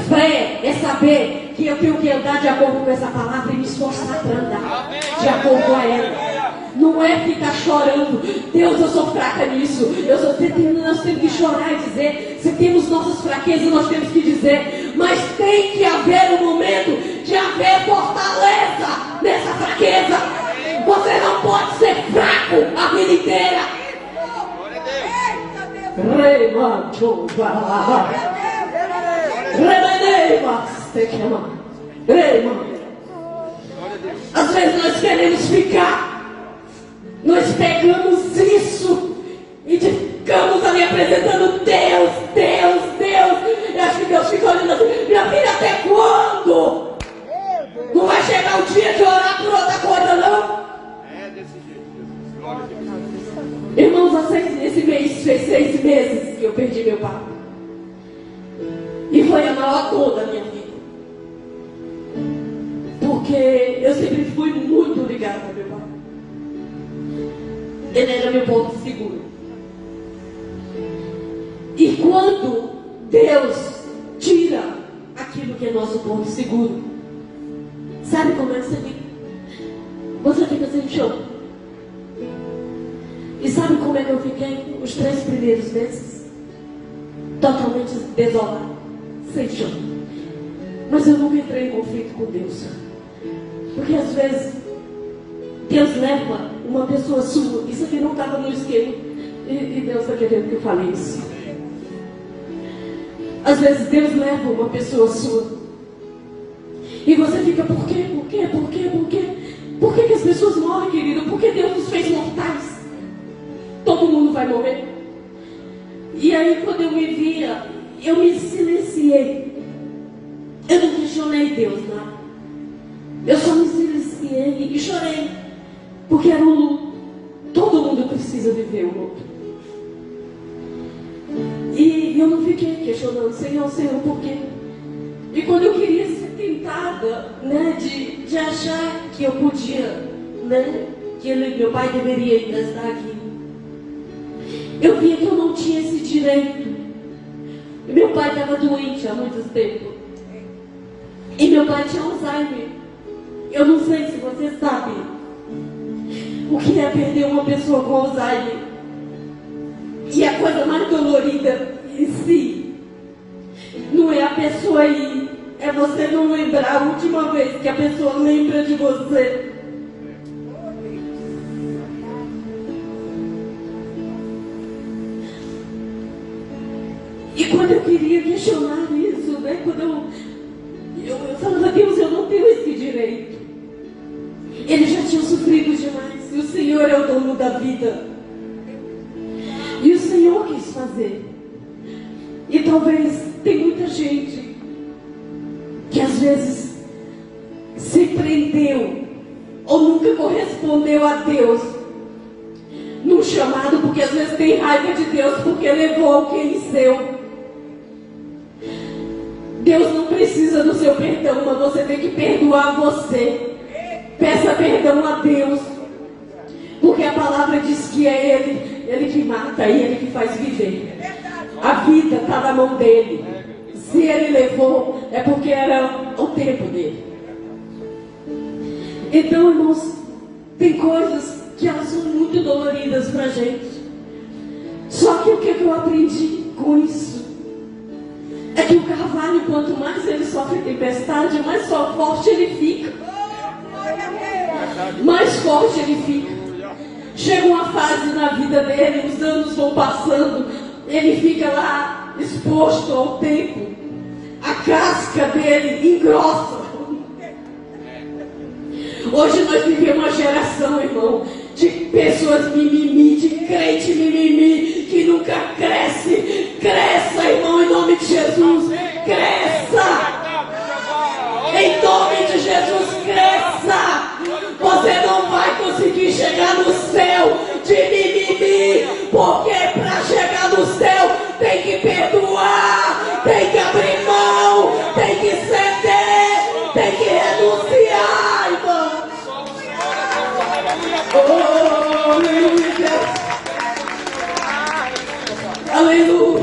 Fé é saber que eu tenho que andar de acordo com essa palavra e me esforçar para andar de acordo com ela. Não é ficar chorando. Deus, eu sou fraca nisso. Nós temos que chorar e dizer. Se temos nossas fraquezas, nós temos que dizer. Mas tem que haver um momento de haver fortaleza nessa fraqueza. Você não pode ser fraco a vida inteira. Às vezes nós queremos ficar, nós pegamos isso e ficamos ali apresentando Deus. Eu acho que Deus fica olhando assim: minha filha, até quando? Não vai chegar o dia de orar por outra coisa, não? Irmãos, esse mês fez 6 meses que eu perdi meu pai. E foi a maior dor da minha vida. Porque eu sempre fui muito ligada ao meu pai. Ele era meu ponto seguro. E quando Deus tira aquilo que é nosso ponto seguro, sabe como é que você fica? Você fica sem chão. E sabe como é que eu fiquei os 3 primeiros meses? Totalmente desolado, sem chão. Mas eu nunca entrei em conflito com Deus. Porque às vezes Deus leva uma pessoa sua. Isso aqui não estava no esquema. E Deus está querendo que eu fale isso. Às vezes Deus leva uma pessoa sua. E você fica: por quê? Por que as pessoas morrem, querido? Porque Deus nos fez mortais. Todo mundo vai morrer. E aí quando eu me via, eu me silenciei. Eu não questionei Deus, nada. Eu só me silenciei e chorei. Porque era um luto. Todo mundo precisa viver o luto. E eu não fiquei questionando: Senhor, por quê? E quando eu queria ser tentada, de achar que eu podia, que meu pai deveria ainda estar aqui, eu via que eu não tinha esse direito. E meu pai estava doente há muito tempo. E meu pai tinha Alzheimer. Eu não sei se você sabe o que é perder uma pessoa com Alzheimer. E a coisa mais dolorida em si não é a pessoa ir, é você não lembrar a última vez que a pessoa lembra de você. E quando eu queria questionar isso, quando eu falava: Deus, eu não tenho esse direito. Ele já tinha sofrido demais. E o Senhor é o dono da vida. E o Senhor quis fazer. E talvez tem muita gente que às vezes se prendeu ou nunca correspondeu a Deus num chamado, porque às vezes tem raiva de Deus porque levou alguém seu. Deus não precisa do seu perdão, mas você tem que perdoar você. Peça perdão a Deus, porque a palavra diz que é Ele que mata e Ele que faz viver. A vida está na mão dEle. Se Ele levou, é porque era o tempo dEle. Então, irmãos, tem coisas que elas são muito doloridas para a gente. Só que o que eu aprendi? com isso é que o carvalho, quanto mais ele sofre tempestade, mais só forte ele fica. Mais forte ele fica. Chega uma fase na vida dele, os anos vão passando, ele fica lá exposto ao tempo, a casca dele engrossa. Hoje nós vivemos uma geração, irmão, de pessoas mimimi, de crente mimimi, que nunca cresce. Cresça, irmão, em nome de Jesus. Cresça. Em nome de Jesus, cresça. Você não vai conseguir chegar no céu de mimimi, porque para chegar no céu tem que perdoar, tem que abrir mão, tem que ceder, tem que renunciar, irmão. Oh, aleluia. Aleluia.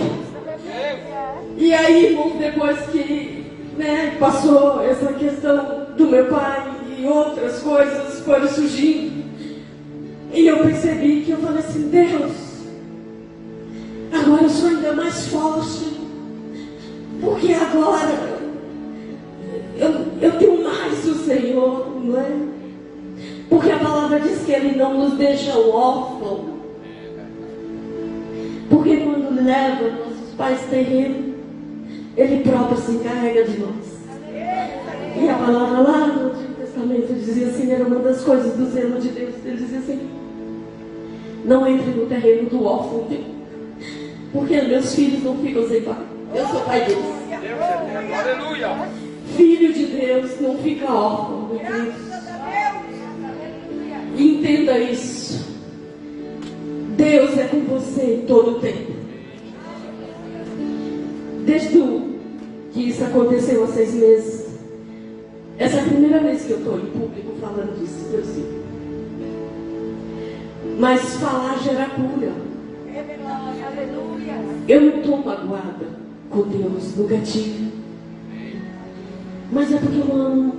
E aí, irmão, depois que passou essa questão do meu pai e outras coisas foram surgindo, e eu percebi que eu falei assim: Deus, agora eu sou ainda mais forte, porque agora eu tenho mais o Senhor, não é? Porque a palavra diz que Ele não nos deixa órfãos. Porque quando leva nossos pais terrenos, Ele próprio se encarrega de nós. E a palavra lá no Antigo Testamento dizia assim, era uma das coisas do zelo de Deus. Ele dizia assim: não entre no terreno do órfão, porque meus filhos não ficam sem pai. Eu sou pai deles. Aleluia. Filho de Deus não fica órfão, meu Deus. Entenda isso. Deus é com você em todo o tempo. Desde que isso aconteceu há 6 meses, essa é a primeira vez que eu estou em público falando disso, Deus sim. Mas falar gera cura. Eu não estou magoada com Deus, nunca tive. Mas é porque eu amo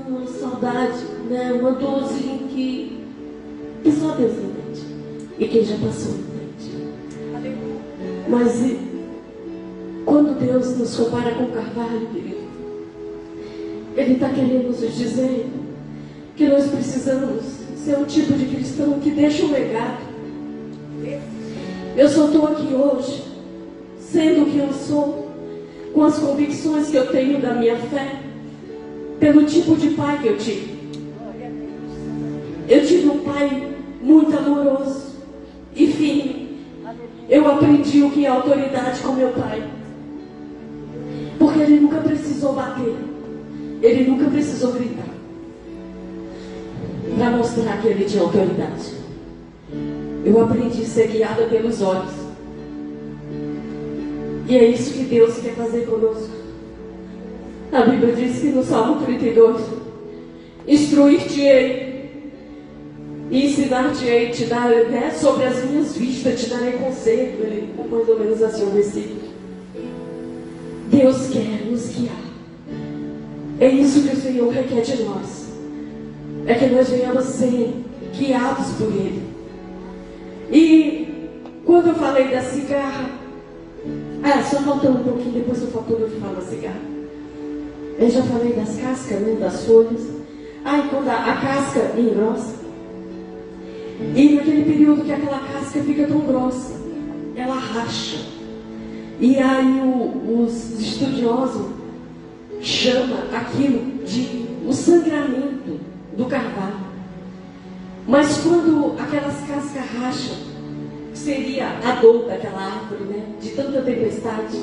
uma saudade, né? Uma dorzinha que só Deus entende. E quem já passou entende. Mas quando Deus nos compara com o carvalho, querido, Ele está querendo nos dizer que nós precisamos ser um tipo de cristão que deixa um legado. Eu só estou aqui hoje, sendo o que eu sou, com as convicções que eu tenho da minha fé, pelo tipo de pai que eu tive. Eu tive um pai muito amoroso e firme. Eu aprendi o que é autoridade com meu pai, porque ele nunca precisou bater, ele nunca precisou gritar para mostrar que ele tinha autoridade. Eu aprendi a ser guiada pelos olhos. E é isso que Deus quer fazer conosco. A Bíblia diz que no Salmo 32: instruir-te-ei e ensinar-te-ei, te dar, sobre as minhas vistas, te darei conselho. Ele, mais ou menos assim, o versículo. Deus quer nos guiar. É isso que o Senhor requer de nós. É que nós venhamos ser guiados por Ele. E quando eu falei da cigarra, só faltando um pouquinho, depois eu falo de falar da cigarra. Eu já falei das cascas, né, das folhas. E quando a casca engrossa, e naquele período que aquela casca fica tão grossa, ela racha. E aí os estudiosos chamam aquilo de o sangramento do carvalho. Mas quando aquelas cascas racham, seria a dor daquela árvore, né, de tanta tempestade,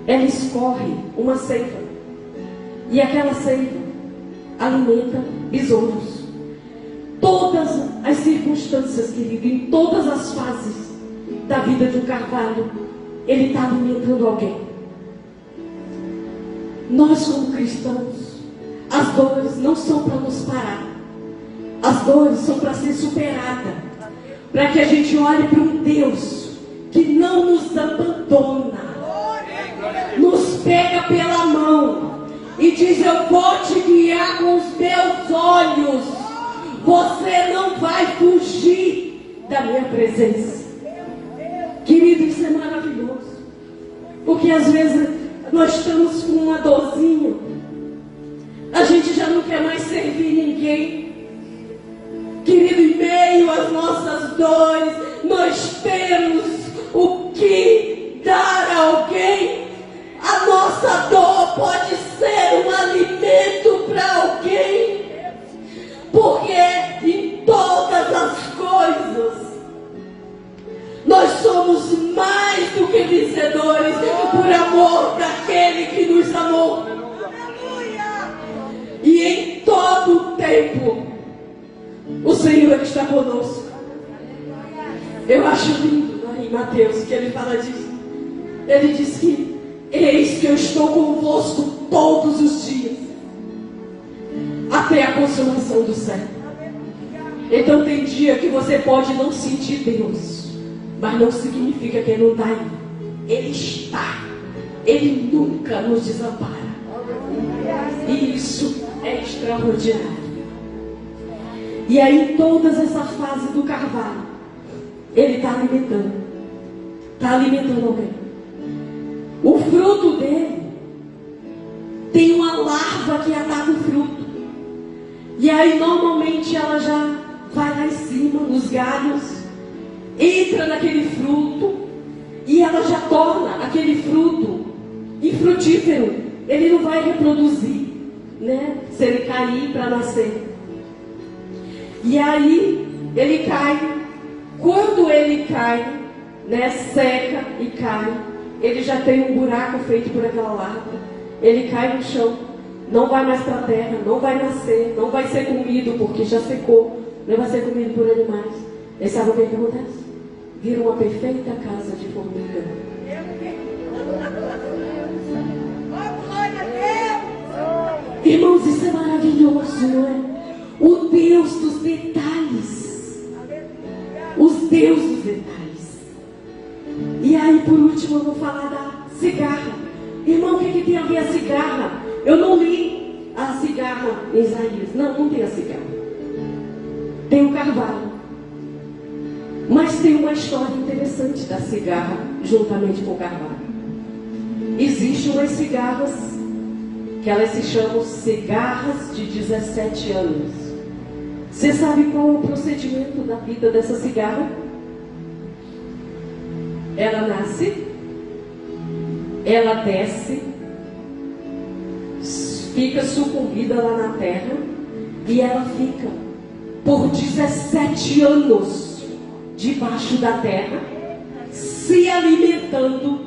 ela escorre uma seiva. E aquela seiva alimenta besouros. Todas as circunstâncias, querido, em todas as fases da vida de um carvalho, ele está alimentando alguém. Nós, como cristãos, as dores não são para nos parar. As dores são para ser superadas. Para que a gente olhe para um Deus que não nos abandona, nos pega pela mão e diz: eu vou te guiar com os meus olhos. Você não vai fugir da minha presença. Querido, isso é maravilhoso. Porque às vezes nós estamos com uma dorzinha, a gente já não quer mais servir ninguém. Querido, em meio às nossas dores, nós temos o que dar a alguém. A nossa dor pode ser um alimento para alguém, porque em todas as coisas nós somos mais do que vencedores por amor daquele que nos amou. E em todo o tempo o Senhor está conosco. Eu acho lindo lá em Mateus que ele fala disso. Ele diz que eis que eu estou convosco todos os dias, até a consumação do século. Então tem dia que você pode não sentir Deus, mas não significa que Ele não está aí. Ele está. Ele nunca nos desampara. E isso é extraordinário. E aí, todas essa fase do carvalho, Ele está alimentando. Está alimentando alguém. O fruto dele tem uma larva que ataca o fruto. E aí, normalmente, ela já vai lá em cima, nos galhos, entra naquele fruto, e ela já torna aquele fruto infrutífero. Ele não vai reproduzir, né? Se ele cair para nascer. E aí ele cai. Quando ele cai, né, seca e cai, ele já tem um buraco feito por aquela larva. Ele cai no chão, não vai mais para a terra, não vai nascer, não vai ser comido porque já secou, não vai ser comido por animais. E sabe o que acontece? Vira uma perfeita casa de formiga. Irmãos, isso é maravilhoso, não é? O Deus dos detalhes. Os deuses dos detalhes. E aí, por último, eu vou falar da cigarra. Irmão, o que tem a ver a cigarra? Eu não li a cigarra em Isaías. Não tem a cigarra. Tem o carvalho. Mas tem uma história interessante da cigarra, juntamente com o carvalho. Existem umas cigarras que elas se chamam cigarras de 17 anos. Você sabe qual é o procedimento da vida dessa cigarra? Ela nasce, ela desce, fica sucumbida lá na terra, e ela fica por 17 anos debaixo da terra, se alimentando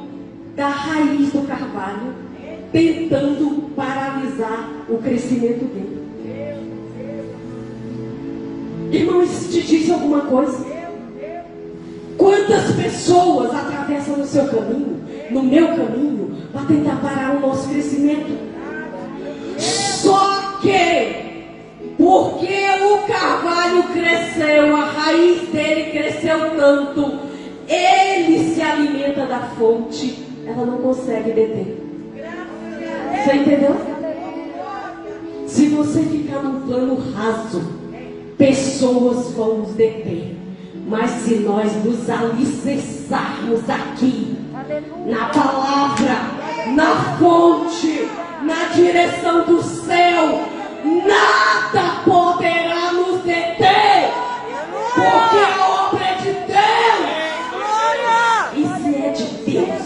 da raiz do carvalho, tentando paralisar o crescimento dele. Irmão, isso te diz alguma coisa? Quantas pessoas atravessam no seu caminho, no meu caminho, para tentar parar o nosso crescimento? Só que, porque o carvalho cresceu, a raiz dele cresceu tanto, ele se alimenta da fonte, ela não consegue deter. Você entendeu? Se você ficar num plano raso, pessoas vão nos deter. Mas se nós nos alicerçarmos aqui, na palavra, na fonte, na direção do céu, nada poderá nos deter. Porque a obra é de Deus. E se é de Deus,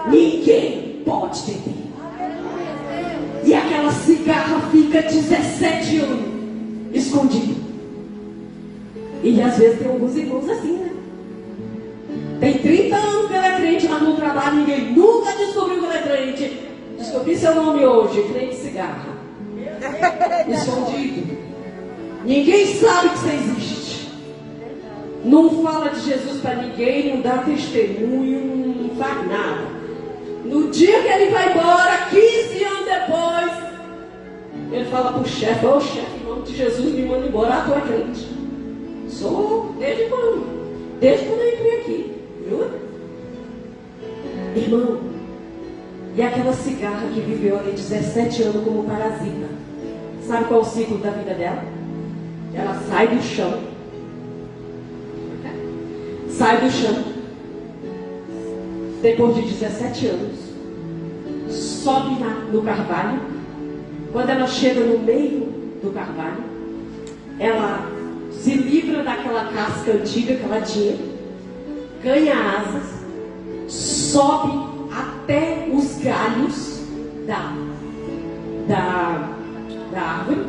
ninguém pode deter. E aquela cigarra fica 17 anos escondida. E às vezes tem alguns irmãos assim, né? Tem 30 anos que ela é crente, mas no trabalho ninguém nunca descobriu que ela é crente. Descobri seu nome hoje, crente cigarra. Escondido. Ninguém sabe que você existe. Não fala de Jesus para ninguém, não dá testemunho, não faz nada. No dia que ele vai embora, 15 anos depois, ele fala para o chefe: ô chefe, em nome de Jesus, me manda embora. Ah, tu é crente. Sou desde quando? Desde quando eu entrei aqui, viu? Irmão, e aquela cigarra que viveu ali 17 anos como parasita, sabe qual é o ciclo da vida dela? Ela sai do chão. Sai do chão. Depois de 17 anos, sobe no carvalho. Quando ela chega no meio do carvalho, ela se livra daquela casca antiga que ela tinha, ganha asas, sobe até os galhos da árvore,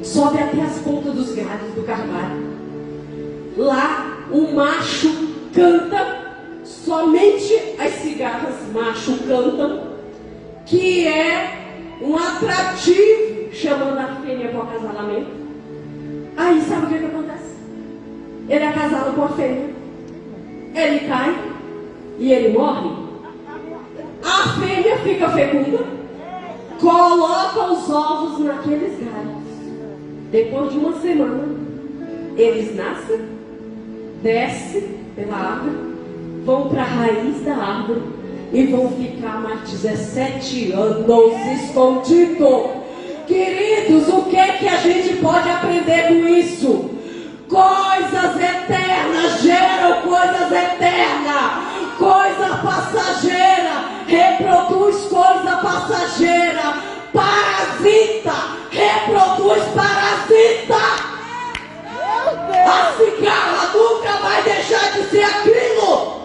sobe até as pontas dos galhos do carvalho. Lá o macho canta, somente as cigarras macho cantam, que é um atrativo, chamando a fêmea para o acasalamento. Aí sabe o que acontece? Ele é casado com a fêmea, ele cai e ele morre. A fêmea fica fecunda, coloca os ovos naqueles galhos. Depois de uma semana, eles nascem, descem pela árvore, vão para a raiz da árvore e vão ficar mais 17 anos escondidos. Queridos, o que é que a gente pode aprender com isso? Coisas eternas geram coisas eternas. Coisa passageira reproduz coisa passageira. Parasita reproduz parasita. A cigarra nunca vai deixar de ser aquilo.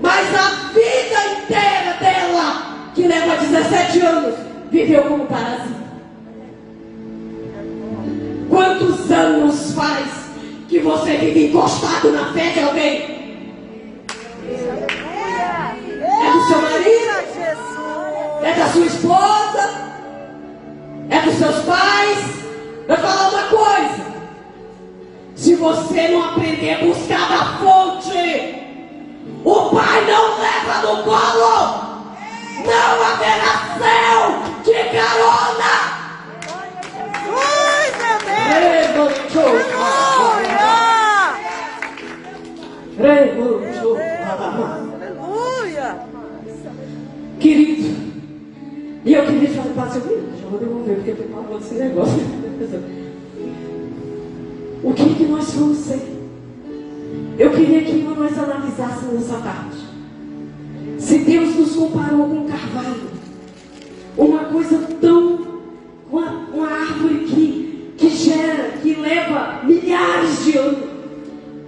Mas a vida inteira dela, que leva 17 anos, viveu como parasita. Quantos anos faz que você vive encostado na fé de alguém? É do seu marido? É da sua esposa? É dos seus pais? Eu vou falar uma coisa: se você não aprender a buscar da fonte, o pai não leva no colo. Não haverá céu de carona. Aleluia! Querido, e eu queria falar para você, já vou devolver, porque eu fico falando desse negócio. O que nós vamos ser? Eu queria que nós analisássemos nessa tarde. Se Deus nos comparou com um carvalho, uma coisa tão, uma árvore que gera, que leva milhares de anos,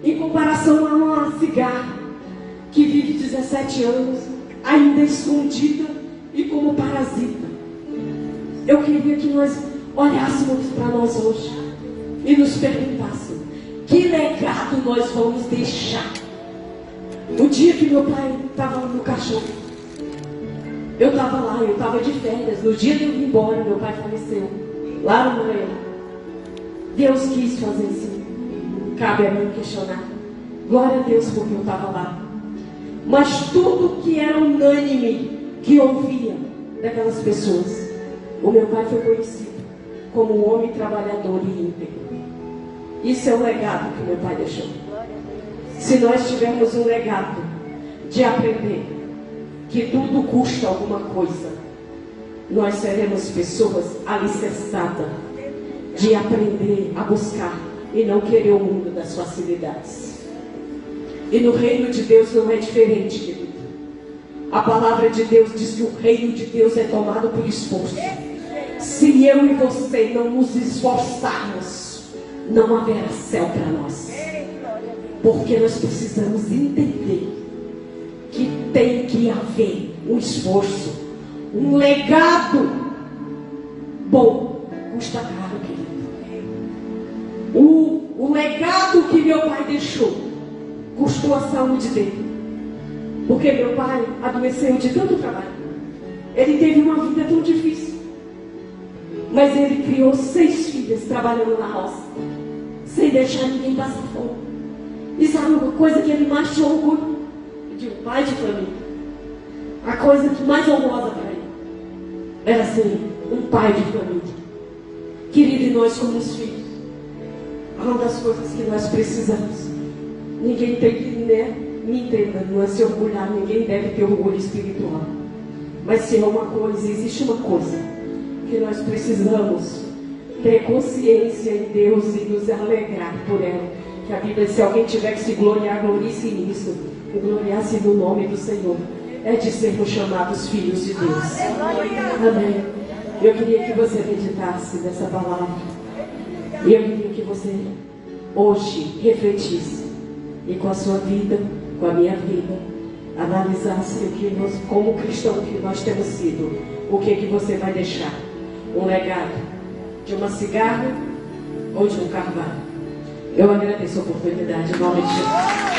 em comparação a uma cigarra que vive 17 anos, ainda escondida e como parasita. Eu queria que nós olhássemos para nós hoje e nos perguntássemos: que legado nós vamos deixar? O dia que meu pai estava no caixão, eu estava lá, eu estava de férias. No dia que eu vim embora, meu pai faleceu, lá no Maranhão. Deus quis fazer isso. Cabe a mim questionar. Glória a Deus porque eu estava lá. Mas tudo que era unânime, que ouvia daquelas pessoas, o meu pai foi conhecido como um homem trabalhador e íntegro. Isso é o legado que meu pai deixou. Se nós tivermos um legado de aprender que tudo custa alguma coisa, nós seremos pessoas alicerçadas de aprender a buscar e não querer o mundo das facilidades. E no reino de Deus não é diferente, querido. A palavra de Deus diz que o reino de Deus é tomado por esforço. Se eu e você não nos esforçarmos, não haverá céu para nós. Porque nós precisamos entender que tem que haver um esforço, um legado bom. Custa caro, querido. O legado que meu pai deixou custou a saúde dele. Porque meu pai adoeceu de tanto trabalho. Ele teve uma vida tão difícil. Mas ele criou 6 filhas trabalhando na roça, sem deixar ninguém passar fome. E sabe uma coisa que ele mais tinha orgulho? De um pai de família. A coisa que mais honrosa para ele era ser um pai de família. Querido, e nós como os filhos, uma das coisas que nós precisamos, ninguém tem que, me entenda, não é se orgulhar, ninguém deve ter orgulho espiritual. Mas se é uma coisa, existe uma coisa que nós precisamos ter consciência em Deus e nos alegrar por ela. Que a Bíblia diz: se alguém tiver que se gloriar, glorie-se nisso. gloriar-se no nome do Senhor é de sermos chamados filhos de Deus. Amém. Eu queria que você meditasse nessa palavra. E eu queria que você hoje refletisse e com a sua vida, com a minha vida, analisasse o que nós, como cristão que nós temos sido, o que você vai deixar. Um legado de uma cigarra ou de um carvalho. Eu agradeço a oportunidade em nome de Jesus.